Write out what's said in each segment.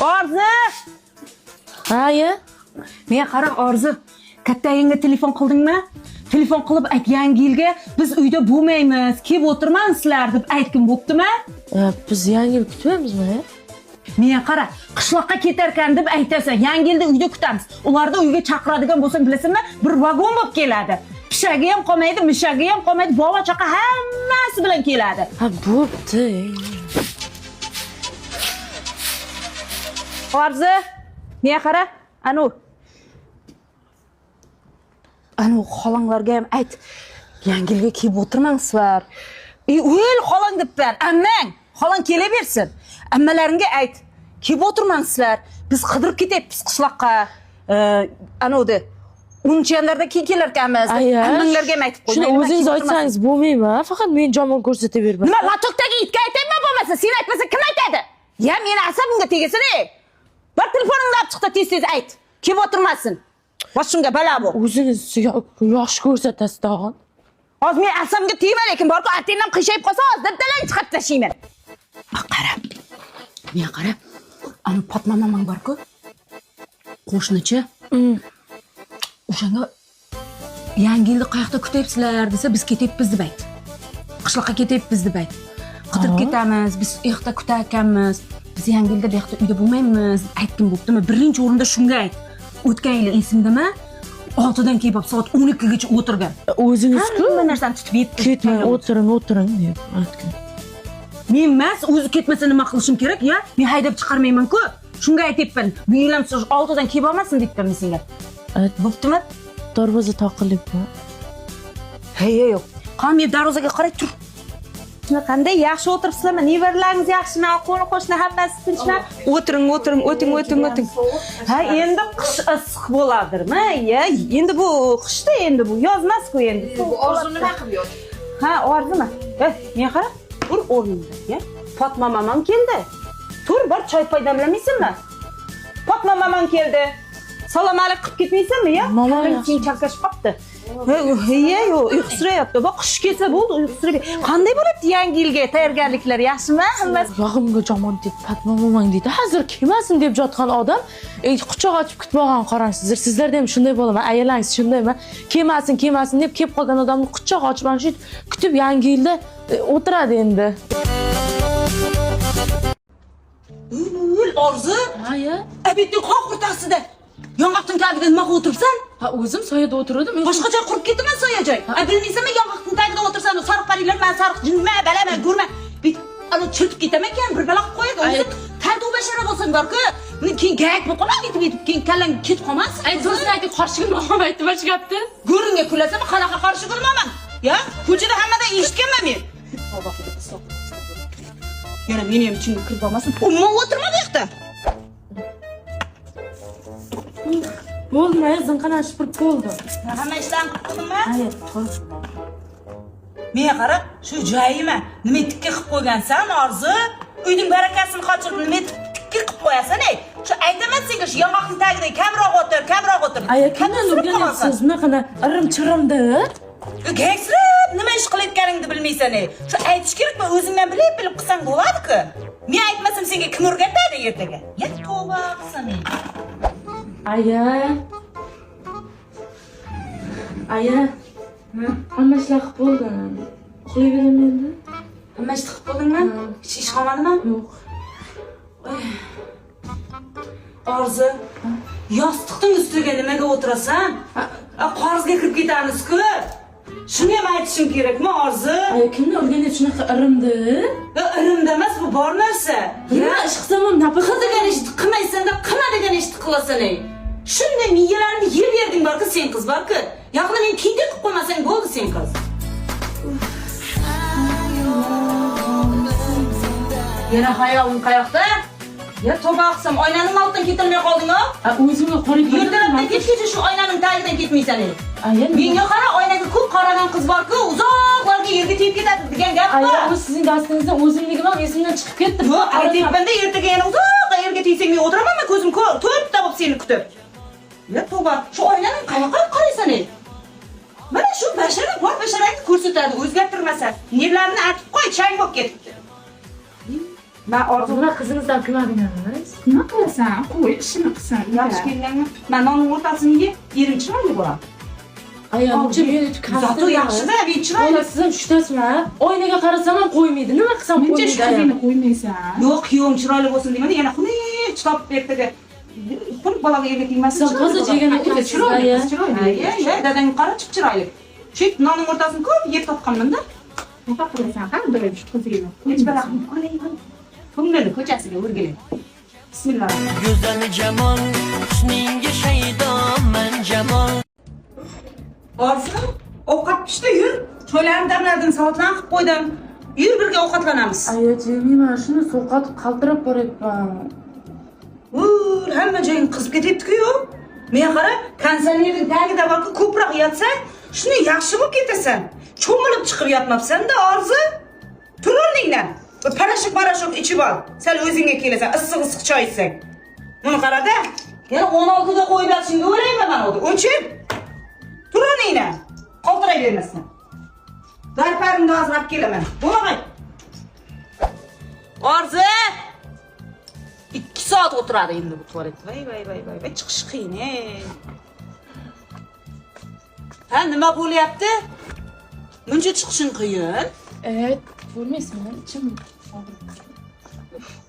Orzu! Haye. Men qara Orzu, kattayingga telefon qildingmi? Telefon qilib ayt, yangi yilga biz uyda bo'lmaymiz, kelib o'tirmaysizlar deb aytgim bo'ptimi? Biz yangi yil kutmaymizmi? Men qara, qishloqqa ketarkan deb aytasan, yangi yilda uyda kutamiz. Ularni uyga chaqiradigan bo'lsang, bilasizmi? Bir vagon bo'lib keladi. Pishagi ham qolmaydi, mishagi ham qolmaydi, bola chaqa hammasi bilan keladi. Ha, bo'pti. Orzu, men qara, anu xolanglarga ham ayt, yangi yilga kelib o'tirmaysizlar. O'l xolang debman, ammang, xolang kelaversin. Ammalaringga ayt, kelib o'tirmaysizlar. Biz qidirib ketyapmiz qishloqqa. Anodi 10-yanlarda kelar ekanmiz. Ammanglarga ham aytib qo'y. Shuni o'zingiz aytsangiz bo'lmaymi? Faqat men jomon ko'rsatavermang. Nima, latokdagi itga aytaymi bo'lmasa? Sen aytmasa kim aytadi? Ya meni asabimga tegasin-ey. Bir telefoningni olib chiqda tez-tez ayt. Kelib o'tirmasin. Boshimga balo bu. O'zingiz yosh ko'rsatasiz tag'in. Hozir men asabimga tegma, lekin borku antenam qiyshayib qolsa, hozir dabdalang chiqarib tashlayman. Qara. Men qara. Ani Fatma mamang bor-ku. Qo'shnichi. O'shanga yangi yilni qayoqda kutyapsizlar desa, biz ketyapmiz deb ayt. Qishloqqa ketyapmiz deb ayt. Qidirib ketamiz, biz u yoqda kutar ekanmiz. Biz yangi yilda bu yoqda uyda bo'lmaymiz, aytdim bo'ptimi? Birinchi o'rinda shunga ayt. O'tgan yil esingdami? 6dan kelib soat 12 gacha o'tirgan. O'zingiz-ku hamma narsani tutib yetdi. Ketmang, o'tiring deb aytgan. Men emas, o'zi ketmasa nima qilishim kerak, ya? Men haydab chiqarmayman-ku. Shunga aytibman. Bu yil ham 6dan kelib olmasin debman senga. Bo'ptimi? Darvoza taqilibmi? Hey, yo'q. Qani men darvozaga qarab tur. Shuna qanday yaxshi o'tiribsizlarmi? Nevaralaringiz yaxshimi? Qo'ni qo'shni hammasi tinchmi? O'tiring. Ha, endi qish issiq bo'ladirmi? Ya, endi bu qishda endi bu yoz emas-ku endi. Bu Orzu nima qilib yotdi? Ha, Orzumi? Men qara, tur o'rningda, ya. Fatma mamam keldi. Tur, bir choy foydalanmaysanmi? Fatma mamam keldi. Salom alaykum qilib ketmaysanmi, ya? Mama sen chakashib qopti. Hey, uyqusirayapti. Bak, qish kelsa bo'ldi, uyqusiraydi. Qanday bo'ladi yangi yilga tayyorgarliklar? Yaxshimi? Hammasi Yog'imga jomon deb Fatma momang deydi. Hozir kelmasin deb yotgan odam, quchoq ochib kutmagan qarangsizlar. Sizlarda ham shunday bo'ladimi? Aylangiz shundaymi? Kelmasin deb kelib qolgan odamni quchoq ochib ana shu kutib yangi yilda o'tiradi endi. Orzu, Haye. abitni qoq o'rtasida yong'oqning tagida nima qilib o'tiribsan? Ha, o'zim soyada o'tirdim. Boshqa joy qurib ketdimi soya joy? Bilmaysanmi yong'oqning tagida o'tirsan, sariq parilar, men sariq jinma, balaman, ko'rma. Bit ana chirtib ketaman ekan, bir balo qilib qo'yadi. O'zi tardu bashara bo'lsang borku, buni keyin gak bo'lib qoladi, yetib keyin kallang ketib qolmasin. Do'stlar aytib qarshi kelmoqman aytdi boshqa gapda. Go'ringga kulasam, qanaqa qarshi kelmayman. Ya, ko'chada hammadan eshitganman men. Yana meni ham ichimga kirib olmasin. Umuman o'tirma bu yoqda. Bo'lmay, zinqadan shipirib bo'ldi. Hamma ishlarni qildimmi? Hayır, to'g'ri. Menga qara, shu joyima nima tikka qilib qo'ygansan, Orzu? Uyning barakasini qochirib, nima tikka qilib qo'yasan-ey? Shu aytaman senga, shu yong'oqning tagida kamroq o'tir. Aya, kimdan o'rganyapsiz? Bunaqana irim-chirimda? Gangsirab, nima ish qilayotganingni bilmaysan-ey. Shu aytish kerakmi? O'zingdan bilib qilsang bo'ladi-ku. Men aytmasam senga kim o'rgatadi ertaga? Ya tavba qilsam-ey. Aya. Hamma ishlar qilib bo'ldim. Uxlayveraman endi. Hamma ishni qilib bo'ldingmi? Hech ish qolmadimi? Yo'q. Orzu, yostiqning ustiga nimaga o'tirasan? Qarzga kirib ketamiz-ku. Shuni ham aytishim kerakmi, Orzu? Aya, kimni o'rganib shunaqa irimdi? Irimda emas, bu bor narsa. Nima ish qilsam ham napa Qiladigan ishni qilmaysan-da, qiladigan ishni qilasan-ey. Shunday miyalarni yeb berding borku sen qiz borku. Yaqinda men tindik qilib qo'ymasang bo'ldi sen qiz. Yana hayolim qayoqda? Ya to'ba qilsam oynaning oldidan ketolmay qolding-ku? O'zimga qarab Yerdan ketguncha shu oynaning tagidan ketmaysan-ey. Aya, menga qara, oynaga ko'p qaragan qiz bor-ku, uzoqlarga yerga tegib ketadi degan gap bor. Aya, bu sizning dastingizdan o'zimligidan esimdan chiqib ketdi. Bu aytibmanda ertaga yana uzoq yerga tegsang men o'tiramanmi, ko'zim to'rtta bo'lib seni kutib. Ya to'ba, shu oynaning qayoqqa qaraysan-ey? Mana shu bashara bor basharangni ko'rsatadi, o'zgartirmasa. Nerlarini artib qo'y, chang bo'lib ketibdi. Ben orada Buna kızınızdan kıymadınız. ne kılasan? Koy işini kısan. Yaş gelgen. Ben onun ortasını ye. 20 çıralı bura. Ayağımca bir yönetip Zatı yaxşı da bir çıralı. Ola sizin şütasma. Oynaga qarasam ham qo'ymaydi. Nima qilsam Menche qo'ymaydi. şu kızını koymaysan. Yok kuyovum chiroyli bo'lsin demadi. Yana xuni chiqib berdi. Qurib balaga yerga tegmasin. Sen toza yegan ekansiz, chiroyli. ya. Chiroyli. Ya dadang qara chiq chiroyli. Shu nonning o'rtasini ko'p yeb totganman-da. Nima qilasan? Har bir shu qizga. Hech bala qilmayman. Ko'ngilni ko'chasiga o'rgilay. Bismillah. Güzel cemal, husninga shaydon men cemal. Orzu, ovqat pishdi, yur. Choylarni damladim, salatlarni qilib qo'ydim. Yur birga ovqatlanamiz. Aya jemiyman, shuni sovqatib qaltirab boryapman. Hamma joying qizib ketyapti-ku. Men qara, konsernerning tagida borku ko'proq yotsang, shuni yaxshi bo'lib ketasan. Cho'milib chiqib yotmabsan-da, Orzu. Tur o'rningdan. Parashok ichib ol. Sal o'zingga kelasan, issiq choy ichsang. Buni qara-da. Yana 16 da qo'yib yotishingga o'ylayman men o'zi. O'chib. Tur o'rningdan. Qoltiravermasdan. Darparimni hozir kelaman. Bo'lmay. Orzu! 2 soat o'tiradi endi bu tualet. Voy, chiqish qiyin. Ha, nima bo'lyapti? Buncha chiqishing qiyin. Bo'lmaysizmi? Ichim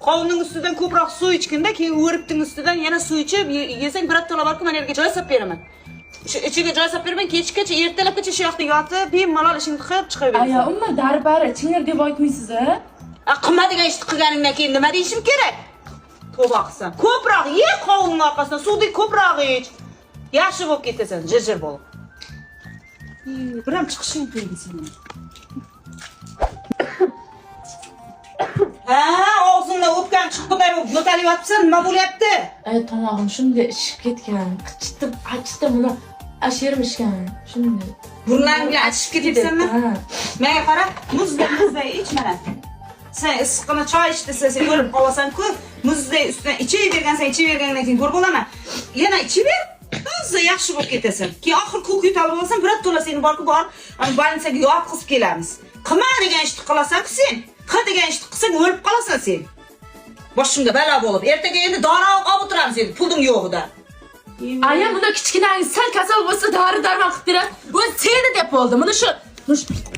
Qovunning ustidan ko'proq suv ichganda, keyin o'ribning ustidan yana suv ichib, yesang bir to'la borku, men yerga joy solib beraman. Shu ichiga joy solib beraman, kechgacha, ertalabgacha shu yoqda yotib, bemalol ishingni qilib chiqaverasың. Aya, umma darbari ichinglar deb aytmaysiz-a? Qilmadigan ishni qilganingdan keyin nima deyishim kerak? Tavba qilsan. Ko'proq ye qovunning orqasidan, suvni ko'proq ich. Yaxshi bo'lib ketasan, jir bo'lib. Biram chiqishing qiyin sening. Ha, og'zingdan o'pgan chiqqanday bo'lib yo'talyapsan, nima bo'lyapti? Tomog'im shunday ishib ketgan. Qichitib, achitib, buni ashirmishgan. Shunday. Burningga achishib ketyapsanmi? Ha. Menga qara, muzday ich mana. Sen issiqqina choy ichdi, sen o'lib qolasan-ku, muzday ustidan ichavergandan keyin ko'r bo'laman. Yana ichaver. O'zi yaxshi bo'lib ketasan. Keyin oxir ko'k yutalib olsan, bir to'la seni borku bor, больницаga yotqizib kelamiz. Qilma degan ishni qilasan-ku sen. Qil degan ishni qilsang o'lib qolasan sen. Boshimga balo bo'lib, ertaga endi dori olib o'tiramiz endi, pulim yo'g'ida. Aya, bunda kichkinangiz sal kasal bo'lsa dori darmon qilib beradi. Bu seni deb bo'ldi. Buni shu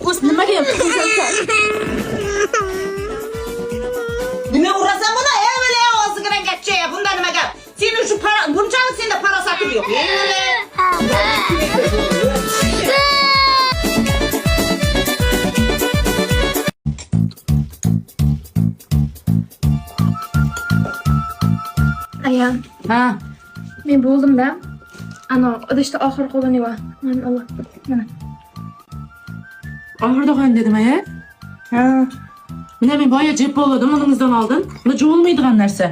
o'z nimaga ham Nima urasan buni? Evli og'ziga gachcha, bunda nima gap? Sening shu bunchalik senda parasatim yo'q. Aya, Ha, men bo'ldim-da. Ana, idishda oxir qolgan eva. Allah. Mana. Ahırda qo'ying dedim aya. ha. Buni men boya jeb bo'ladim, uningizdan oldin. Buni jo'lmaydigan narsa.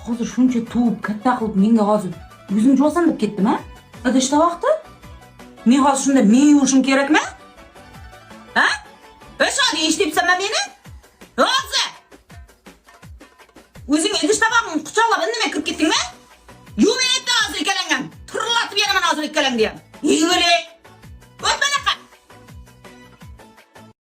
Hozir shuncha tuvib, katta qilib menga hozir yuzim jo'lsan deb ketdim-a? Idishda vaqti? Men hozir shunda men yuvishim kerakmi? Ha? O'sha eshitibsanmi meni? Hozir. O'zing idishda vaqtni quchoqlab nima kirib ketdingmi? Yuvmayapti hozir ikkalangan. Turlatib beraman hozir ikkalangni ham. Yig'il